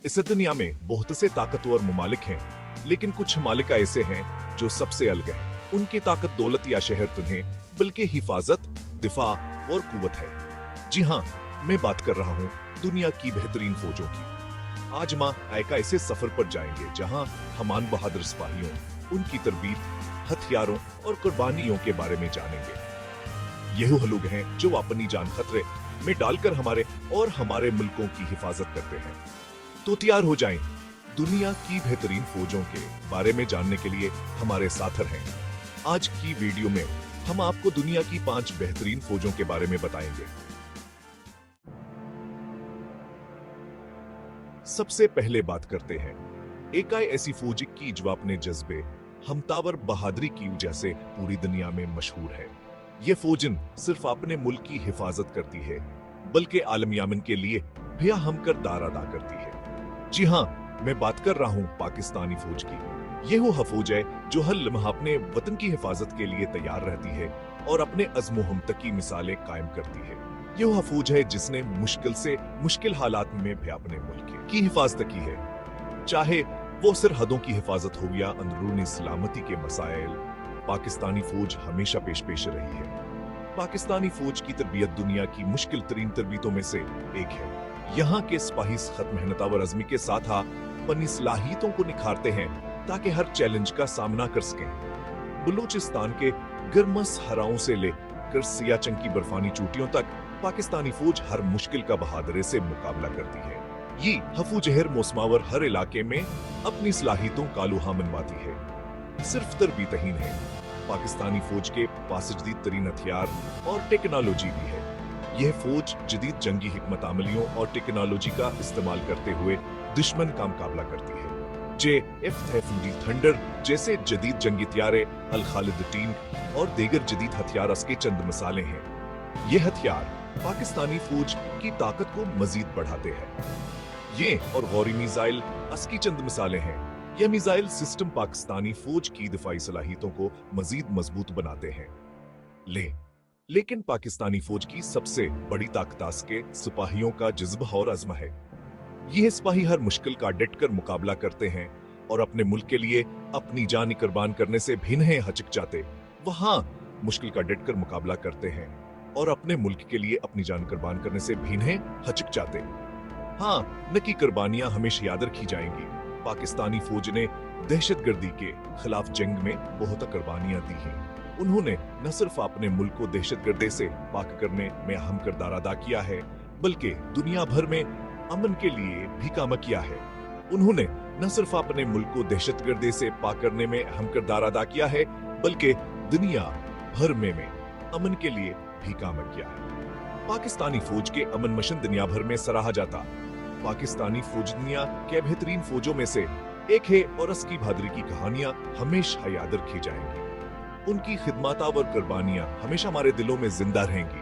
इस दुनिया में बहुत से ताकतवर ममालिक हैं, लेकिन कुछ ममालिक ऐसे हैं जो सबसे अलग हैं। उनकी ताकत दौलत या शहर तो नहीं, बल्कि हिफाजत, दिफा और कुव्वत है। जी हाँ, मैं बात कर रहा हूँ दुनिया की बेहतरीन फौजों की। आज माँ एक ऐसे सफर पर जाएंगे जहाँ हमान बहादुर सिपाहियों, उनकी तरबीत, हथियारों और कुर्बानियों के बारे में जानेंगे। यही लोग हैं जो अपनी जान खतरे में डालकर हमारे और हमारे मुल्कों की हिफाजत करते हैं। तो तैयार हो जाएं, दुनिया की बेहतरीन फौजों के बारे में जानने के लिए हमारे साथ रहें। आज की वीडियो में हम आपको दुनिया की 5 बेहतरीन फौजों के बारे में बताएंगे। सबसे पहले बात करते हैं एक ऐसी फौज की जो अपने जज्बे, हमतावर बहादुरी की वजह से पूरी दुनिया में मशहूर है। ये फौजन सिर्फ अपने मुल्क की हिफाजत करती है, बल्कि आलमी अमन के लिए भी अहम किरदार अदा करती है। जी हाँ, मैं बात कर रहा हूँ पाकिस्तानी फौज की। ये वो फौज है जो हर लम्हा अपने वतन की हिफाजत के लिए तैयार रहती है और अपने अज़्म हिम्मत की मिसालें कायम करती है। ये वो फौज है जिसने मुश्किल से मुश्किल हालात में भी अपने मुल्क की हिफाजत की है, चाहे वो सरहदों की हिफाजत हो या अंदरूनी सलामती के मसाइल। पाकिस्तानी फौज हमेशा पेश रही है। पाकिस्तानी फौज की तरबियत दुनिया की मुश्किल तरीन तरबियतों में से एक है। यहाँ के सिपाही सख्त मेहनत और अज़्म के साथ अपनी सलाहियतों को निखारते हैं ताकि हर चैलेंज का सामना कर सकें। बलूचिस्तान के गर्म सहराओं से लेकर सियाचिन की बर्फानी चोटियों तक पाकिस्तानी फौज हर मुश्किल का बहादुरी से मुकाबला करती है। ये हफूज हर मौसमावर हर इलाके में अपनी सलाहियतों का लुहा मनवाती है। सिर्फ तरबीत ही नहीं, पाकिस्तानी फौज के पास जदीद तरीन हथियार और टेक्नोलॉजी भी है। यह फौज जदीद जंगी हिकमत अमलियों और टेक्नोलॉजी का इस्तेमाल करते हुए दुश्मन का मुकाबला करती है। JF-30 थंडर जैसे जदीद जंगी हथियारे, अल खालिद टीम और दीगर जदीद हथियार इसके चंद मिसालें हैं। ये हथियार पाकिस्तानी फौज की ताकत को मजीद बढ़ाते हैं। ये और गौरी मिसाइल इसकी चंद मिसालें हैं। यह मिसाइल सिस्टम पाकिस्तानी फौज की दिफाई सलाहियतों को मजीद मजबूत बनाते हैं। लेकिन पाकिस्तानी फौज की सबसे बड़ी ताकत इसके सिपाहियों का जज्बा और अज़्म है। यह सिपाही हर मुश्किल का डट कर मुकाबला करते हैं और अपने मुल्क के लिए अपनी जान कुर्बान करने से भी नहीं हिचकिचाते। वहां मुश्किल का डट कर मुकाबला करते हैं और अपने मुल्क के लिए अपनी जान कुर्बान करने से भी नहीं हिचकिचाते। हाँ, न की कुर्बानियां हमेशा याद रखी जाएंगी। पाकिस्तानी फौज ने दहशतगर्दी के खिलाफ जंग में बहुत कुर्बानियां दी हैं। उन्होंने न सिर्फ अपने मुल्क को दहशतगर्दी से पाक करने में अहम किरदार अदा किया है, बल्कि दुनिया भर में अमन के लिए भी काम किया है। उन्होंने न सिर्फ अपने मुल्क को दहशतगर्दी से पाक करने में अहम किरदार अदा किया है, बल्कि दुनिया भर में अमन के लिए भी काम किया है। पाकिस्तानी फौज के अमन मिशन दुनिया भर में सराहा जाता। पाकिस्तानी फौज दुनिया के बेहतरीन फौजों में से एक है और इसकी बहादुरी की कहानियां हमेशा याद रखी जाएंगी। उनकी खिदमत और कुर्बानियां हमेशा हमारे दिलों में जिंदा रहेंगी।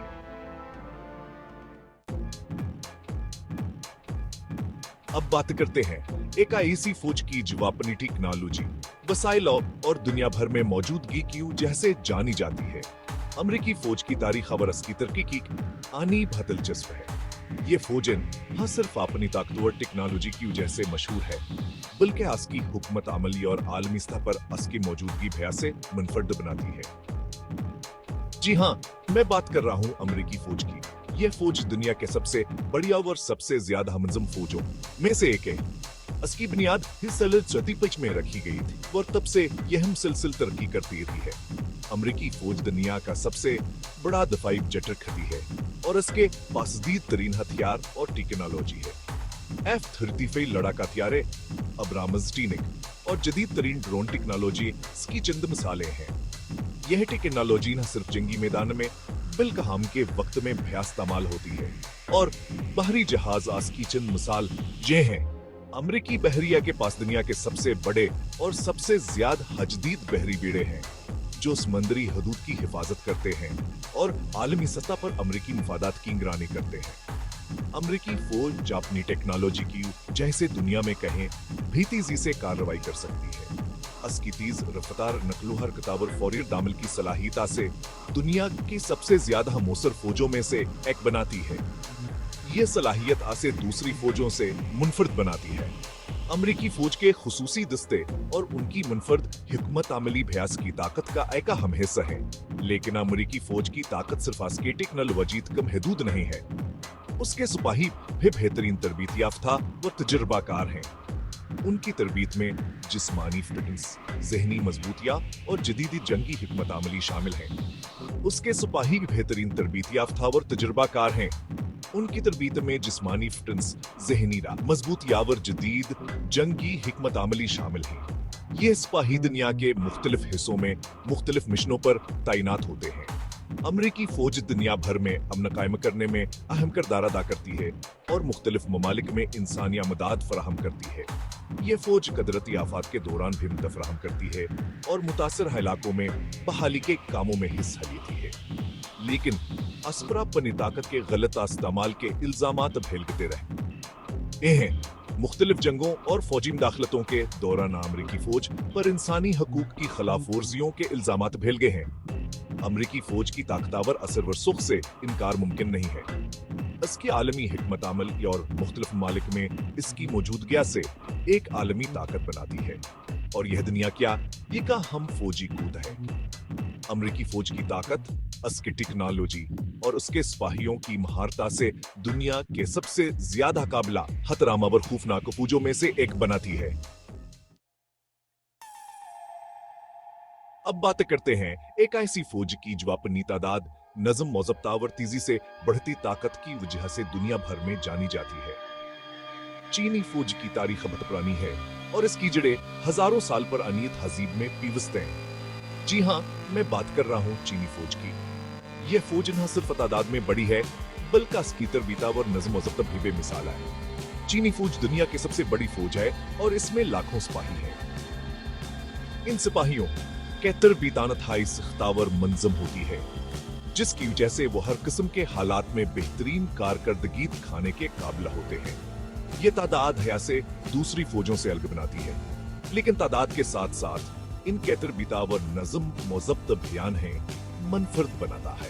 अब बात करते हैं एक ऐसी फौज की जो अपनी टेक्नोलॉजी, वसाइल और दुनिया भर में मौजूदगी की वजह से जानी जाती है। अमेरिकी फौज की तारीख और इसकी तरक्की की आनी बहुत दिलचस्प है। ये फौजन न सिर्फ अपनी ताकतवर टेक्नोलॉजी की वजह से मशहूर है, बल्कि इसकी हुकूमत अमली और आलमी सतह पर इसकी मौजूदगी भया से मुनफरद बनाती है। जी हाँ, मैं बात कर रहा हूँ अमेरिकी फौज की। यह फौज दुनिया के सबसे बढ़िया और सबसे ज्यादा मुनज़्ज़म फौजों में से एक है। इसकी बुनियाद हिस्सा में रखी गई थी और तब से यह मुसलसल तरक्की करती रही है। अमेरिकी फौज दुनिया का सबसे बड़ा दफाई जेट रखती है और इसके पास जदीद तरीन हथियार और टेक्नोलॉजी है। F-35 लड़ाका हथियारे, अब्रामस टीनिक और जदीद तरीन ड्रोन टेक्नोलॉजी इसकी चंद मिसालें हैं। यह टेक्नोलॉजी न सिर्फ जंगी मैदान में बल्कि हम के वक्त में भी इस्तेमाल होती है और बहरी जहाज आज की चंद मिसाल ये हैं। अमेरिकी बहरिया के पास दुनिया के सबसे बड़े और सबसे ज्यादा जदीद बहरी बेड़े हैं जो समंदरी हदूद की हिफाजत करते हैं और आलमी सतह पर अमेरिकी मफादात की निगरानी करते हैं। अमेरिकी फौज अपनी टेक्नोलॉजी की जैसे दुनिया में कहें भी तेजी से कार्रवाई कर सकती है। इसकी तेज रफ्तार नकलो हरकत और फौरी दामल की सलाहियत से दुनिया की सबसे ज्यादा मौसर फौजों में से एक बनाती है। ये सलाहियत आसे दूसरी फौजों से मुनफरद बनाती है। अमरीकी फौज के खुसूसी दस्ते और उनकी मुनफरद हिकमत अमली भयास की ताकत का एक अहम हिस्सा है। लेकिन अमरीकी फौज की ताकत सिर्फ अस्केटिक नल वजीद कम हदूद नहीं है, उसके सिपाही भी बेहतरीन तरबीत याफ्ता व तजुर्बाकार हैं। उनकी तरबीत में जिस्मानी फिटनेस, जहनी मजबूतिया और जदीदी जंगी हिकमत अमली शामिल हैं। उसके सिपाही बेहतरीन तरबीत याफ्ता और तजुर्बाकार हैं। उनकी तरबीत में जिस्मानी फिटनेस, जहनी मजबूतिया और जदीद जंगी हिकमत अमली शामिल हैं। ये सिपाही दुनिया के मुख्तलिफ हिस्सों में मुख्तलिफ मिशनों पर तैनात होते हैं। अमरीकी फौज दुनिया भर में अमन कायम करने में अहम किरदार अदा करती है और मुख्तलिफ ममालिक में इंसानी मदद फराहम करती है। ये फौज कदरती आफात के दौरान भी मदद फराहम करती है और मुतासर इलाकों में बहाली के कामों में हिस्सा लेती है। लेकिन असपरा अपनी ताकत के गलत इस्तेमाल के इल्जामात फैलते रहे हैं। मुख्तलिफ जंगों और फौजी मुदाखलतों के दौरान अमरीकी फौज पर इंसानी हकूक की खिलाफ वर्जियों के इल्जामात फैल गए हैं। अमरीकी फौज की ताकतवर असर व सुख से इनकार मुमकिन नहीं है। इसकी आलमी हिकमत अमल और मुख्तलिफ ममालिक में इसकी मौजूदगी से एक आलमी ताकत बनाती है। और यह दुनिया क्या, ये का हम फौजी कूद है। अमरीकी फौज की ताकत उसकी टेक्नोलॉजी और उसके सिपाहियों की महारता से दुनिया के सबसे ज्यादा काबिला खतरामा और खौफनाक फौजों में से एक बनाती है। अब बात करते हैं एक ऐसी फौज की जो अपनी तादाद, नज़म, मौजबता और तेजी से बढ़ती ताकत की वजह से दुनिया भर में जानी जाती है। चीनी फौज की तारीख बहुत पुरानी है और इसकी जड़ें हजारों साल पर अनीत तहजीब में पिवस्त हैं। जी हाँ, मैं बात कर रहा हूँ चीनी फौज की। यह फौज न सिर्फ तादाद में बड़ी है बल्कि इसकी तरबीता और नज़म व ज़ब्त भी बेमिसाल है। चीनी फौज दुनिया की सबसे बड़ी फौज है और इसमें लाखों सिपाही हैं। इन सिपाहियों के तरबीताना थाई सख्तावर मंजम होती है, जिसकी वजह से वो हर किस्म के हालात में बेहतरीन कारकर्दगी दिखाने के काबिल होते हैं। ये तादाद हया से दूसरी फौजों से अलग बनाती है, लेकिन तादाद के साथ साथ इनके तरबीता व नज़म मौजब्त बयान है मनफरद बनाता है।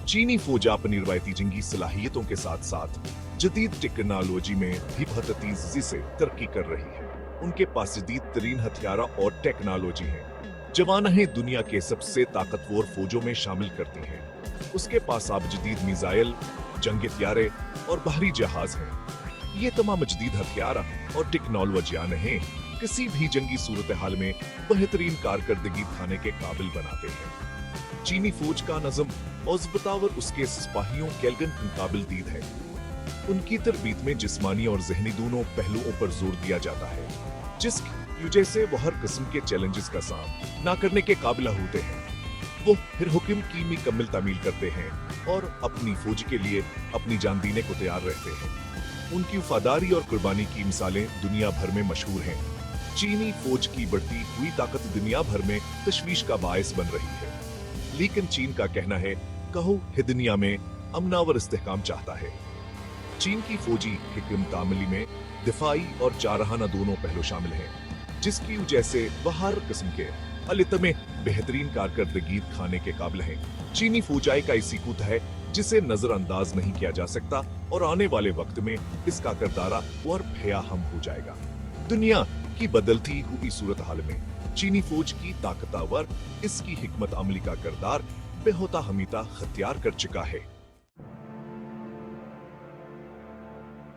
चीनी फौज अपनी रवायती जंगी सलाहियतों के साथ साथ जदीद टेक्नोलॉजी में भी बहुत तेजी से तरक्की कर रही है। उनके पास जदीद तरीन हथियार और टेक्नोलॉजी है, जवानें दुनिया के सबसे ताकतवर फौजों में शामिल करती हैं। उसके पास अब जदीद मिसाइल, जंगी हथियारे और बाहरी जहाज हैं। ये तमाम जदीद हथियार और टेक्नोलॉजियां हैं किसी भी जंगी सूरत हाल में बेहतरीन कारकर्दगी दिखाने के काबिल बनाते हैं। चीनी फौज का नज़म और ज़ब्तावर उसके सिपाहियों कैलगन काबिल दीद है। उनकी तरबीत में जिस्मानी और जहनी दोनों पहलुओं पर जोर दिया जाता है, जिसकी वजह से वो हर किस्म के चैलेंजेस का सामना करने के काबिल होते हैं। वो फिर हुक्म की मुकम्मल तामील करते हैं और अपनी फौज के लिए अपनी जान देने को तैयार रहते हैं। उनकी वफादारी और कुर्बानी की मिसालें दुनिया भर में मशहूर हैं। चीनी फौज की बढ़ती हुई ताकत दुनिया भर में तशवीश का बायस बन रही है, लेकिन चीन का कहना है कहो है दुनिया में अमनावर इस्तेहकाम चाहता है। चीन की फौजी हिकमत अमली में दिफाई और जारहाना दोनों पहलू शामिल हैं, जिसकी वजह से वह हर किस्म के अलित में बेहतरीन कारकर्दगी खाने के काबिल हैं। चीनी फौजाई का ऐसी कूद है जिसे नजरअंदाज नहीं किया जा सकता और आने वाले वक्त में इसका किरदार और भयाहम हो जाएगा। दुनिया की बदलती हुई सूरत हाल में चीनी फौज की ताकतवर इसकी हिकमत अमली का किरदार बेहोता हमीता खत्यार कर चुका है।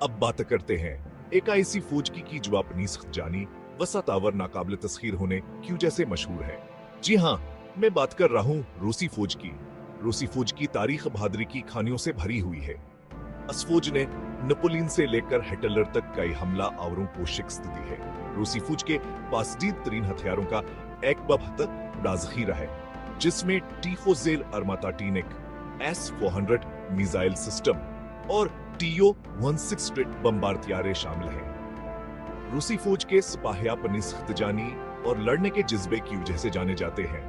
अब बात करते हैं एक ऐसी फौज की जो अपनी सख्त जानी वसातावर नाकाबिल तस्खीर होने की वजह से मशहूर है। जी हाँ, मैं बात कर रहा हूँ रूसी फौज की। रूसी फौज की तारीख बहादुरी की खानियों से भरी हुई है। इस फौज ने नेपोलियन से लेकर हिटलर तक कई हमला आवरों को शिकस्त दी है। रूसी फौज के पास जदीद तरीन हथियारों का एक बड़ा ज़ख़ीरा है, जिसमें टीफोजेल अर्माटाटीनिक S-400 मिसाइल सिस्टम और TO-168 बमबारतियारे शामिल हैं। रूसी फौज के सिपाही अपनी सख्त जानी और लड़ने के जज्बे की वजह से जाने जाते हैं।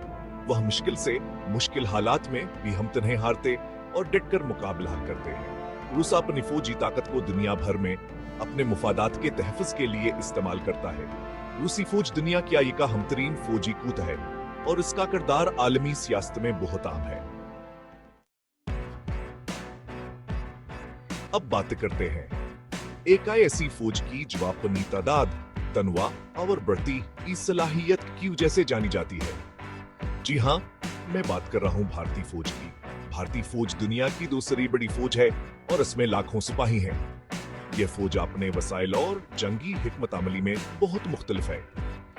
वह मुश्किल से मुश्किल हालात में भी हम तन्हे हारते और डटकर मुकाबला करते हैं। रूस अपनी फौजी ताकत को दुनिया भर में अपने मुफादात के तहफ़्फ़ुज़ के लिए इस्तेमाल करता है। रूसी फौज दुनिया की आई का हमतरीन फौजी कूद है और इसका किरदार आलमी सियासत में बहुत आम है। अब बात करते हैं एक ऐसी फौज की जो अपनी तादाद, तनवा और बढ़ती की सलाहियत की वजह से जानी जाती है। जी हाँ, मैं बात कर रहा हूँ भारतीय फौज की। भारतीय फौज दुनिया की दूसरी बड़ी फौज है और इसमें लाखों सिपाही हैं। यह फौज अपने वसाइल और जंगी हिकमत अमली में बहुत मुख्तलिफ है।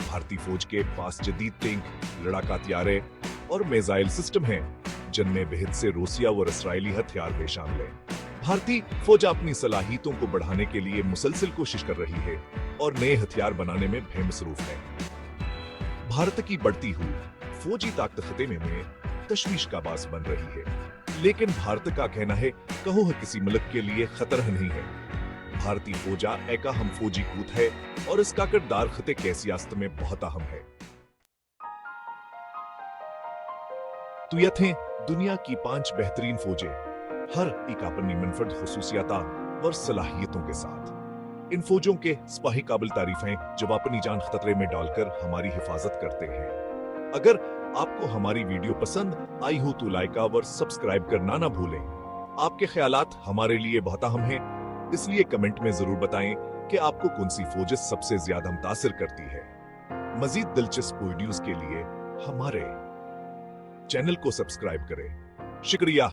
भारतीय फौज के पास जदीद टैंक, लड़ाका हथियारे और मिसाइल सिस्टम हैं, जिनमें बेहद से रूसिया और इसराइली हथियार भी शामिल हैं। भारतीय फौज अपनी सलाहियतों को बढ़ाने के लिए मुसलसल कोशिश कर रही है और नए हथियार बनाने में भी मसरूफ है। भारत की बढ़ती हुई फौजी ताकत खिते में तशवीश का बास बन रही है, लेकिन भारत का कहना है कहो किसी मुल्क के लिए खतरा नहीं है। भारतीय फौजा एक अहम फौजी कूद है और इसका किरदार खिते के सियासत में बहुत अहम है। तो यह थे दुनिया की 5 बेहतरीन फौजें, हर एक अपनी मुनफरद खुसूसियात और सलाहियतों के साथ। इन फौजों के सिपाही काबिल तारीफ हैं जब अपनी जान खतरे में डालकर हमारी हिफाजत करते हैं। अगर आपको हमारी वीडियो पसंद आई हो तो लाइक और सब्सक्राइब करना ना भूलें। आपके ख्यालात हमारे लिए बहुत अहम हैं, इसलिए कमेंट में जरूर बताएं कि आपको कौन सी फौज सबसे ज्यादा मुतासिर करती है। मजीद दिलचस्प वीडियोस के लिए हमारे चैनल को सब्सक्राइब करें। शुक्रिया।